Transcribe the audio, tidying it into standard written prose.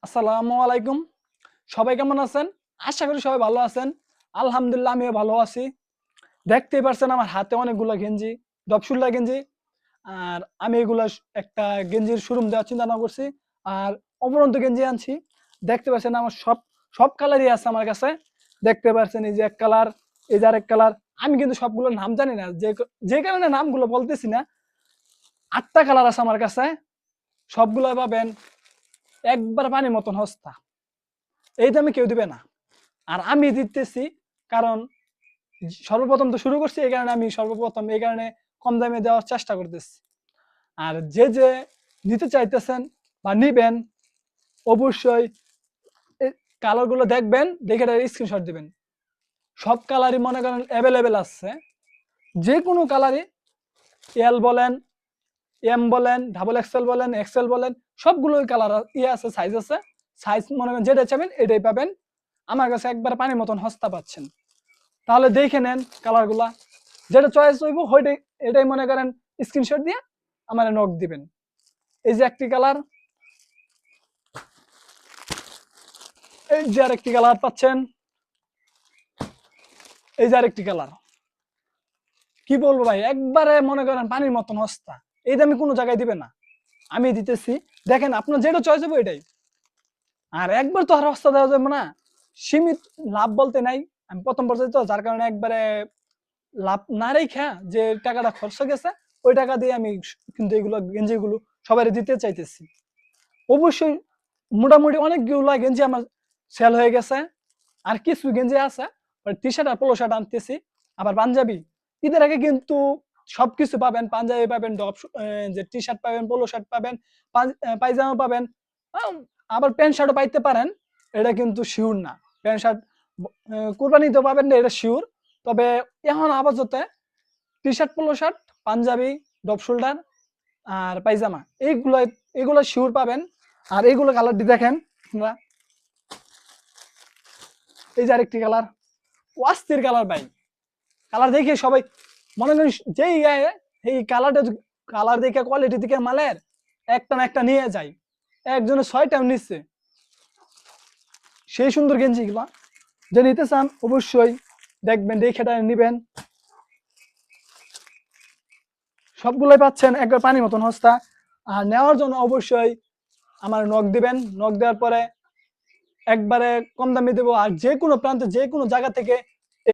আসসালামু আলাইকুম। সবাই কেমন আছেন? আশা করি সবাই ভালো আছেন। আলহামদুলিল্লাহ আমিও ভালো আছি। দেখতেই পারছেন আমার হাতে অনেকগুলো গেঞ্জি, ডপশুলটা গেঞ্জি। আর আমি এগুলা একটা গেঞ্জির শোরুম দেওয়ার চিন্তা ভাবনা করছি। আর অপরন্ত গেঞ্জি আনছি। দেখতে পাচ্ছেন আমার সব কালারই আছে আমার কাছে। দেখতে পাচ্ছেন এই যে এক কালার, এই যে আরেক কালার। আমি কিন্তু সবগুলোর নাম জানি না। যে কারণে নামগুলো বলতেছি না। ৮ টা কালার আছে আমার কাছে। সবগুলো পাবেন একবার পানির মতন সস্তা। এই দামে কেউ দিবে না। আর আমি দিতেছি কারণ সর্বপ্রথম তো শুরু করছি, এই কারণে আমি সর্বপ্রথম এই কারণে কম দামে দেওয়ার চেষ্টা করতেছি। আর যে নিতে চাইতেছেন বা নিবেন, অবশ্যই কালার গুলো দেখবেন, দেখে স্ক্রিনশট দিবেন। সব কালারই মনে করেন অ্যাভেলেবেল আছে, যে কোনো কালারই। এল বলেন, এম বলেন, ডাবল এক্সেল বলেন, এক্সেল বলেন, সবগুলোই কালার আছে, সাইজ আছে। সাইজ মনে করেন যেটা চাবেন এটাই পাবেন। আমার কাছে একবার পানির মতন সস্তা পাচ্ছেন। তাহলে দেখে নেন কালারগুলা, যেটা চয়েস হইব ওইটাই, এটাই মনে করেন স্ক্রিনশট দিয়ে আমার নক দিবেন। এই যে একটি কালার, এই যে আরেকটি কালার পাচ্ছেন, এই যে আরেকটি কালার। কি বলবো ভাই, একবারে মনে করেন পানির মতন সস্তা। এই দামে কোনো জায়গায় দিবে না, আমি দিতেছি। দেখেন আপনার যেটা চয়েস হবে এটাই। আর একবার তো আর সস্তা দেওয়া যাবে না, সীমিত লাভ বলতে নাই। আমি প্রথম পর্যায়ে তো, যার কারণে একবারে লাভ না রেখা যে টাকাটা খরচ গেছে ওই টাকা দিয়ে আমি কিন্তু এগুলো গেঞ্জিগুলো সবাই দিতে চাইতেছি। অবশ্যই মোটামুটি অনেকগুলো গেঞ্জি আমার সেল হয়ে গেছে। আর কিছু গেঞ্জি আছে, টি শার্ট আর পোলো শার্ট আনতেছি। আবার পাঞ্জাবি ঈদের আগে কিন্তু সবকিছু পাবেন। পাঞ্জাবি পাবেন, যে টি শার্ট পাবেন, পোলো শার্ট পাবেন, পায়জামা পাবেন। আবার প্যান্ট শার্টও পাইতে পারেন, এটা কিন্তু শিওর না। প্যান্ট শার্ট কোরবানিতে পাবেন না এটা শিওর। তবে এখন আপাতত T shirt, polo shirt, panjabi, drop shoulder আর পায়জামা, এইগুলো শিওর পাবেন। আর এইগুলো কালারটি দেখেন আপনারা, এই যে আরেকটি কালার, অস্থির কালার ভাই। কালার দেখে সবাই মনে করেন যেই এই কালার দেখে, কোয়ালিটি দেখে মালের একটা না একটা নিয়ে যায়। একজনে 6টা নিচ্ছে। সেই সুন্দর গেঞ্জি গুলা যে নিতে চান অবশ্যই দেখবেন, দেখে নিবেন। সবগুলোই পাচ্ছেন একবার পানির মতন সস্তা। আর নেওয়ার জন্য অবশ্যই আমার নক দিবেন। নক দেওয়ার পরে একবারে কম দামে দেবো। আর যে কোনো প্রান্তে, যে কোনো জায়গা থেকে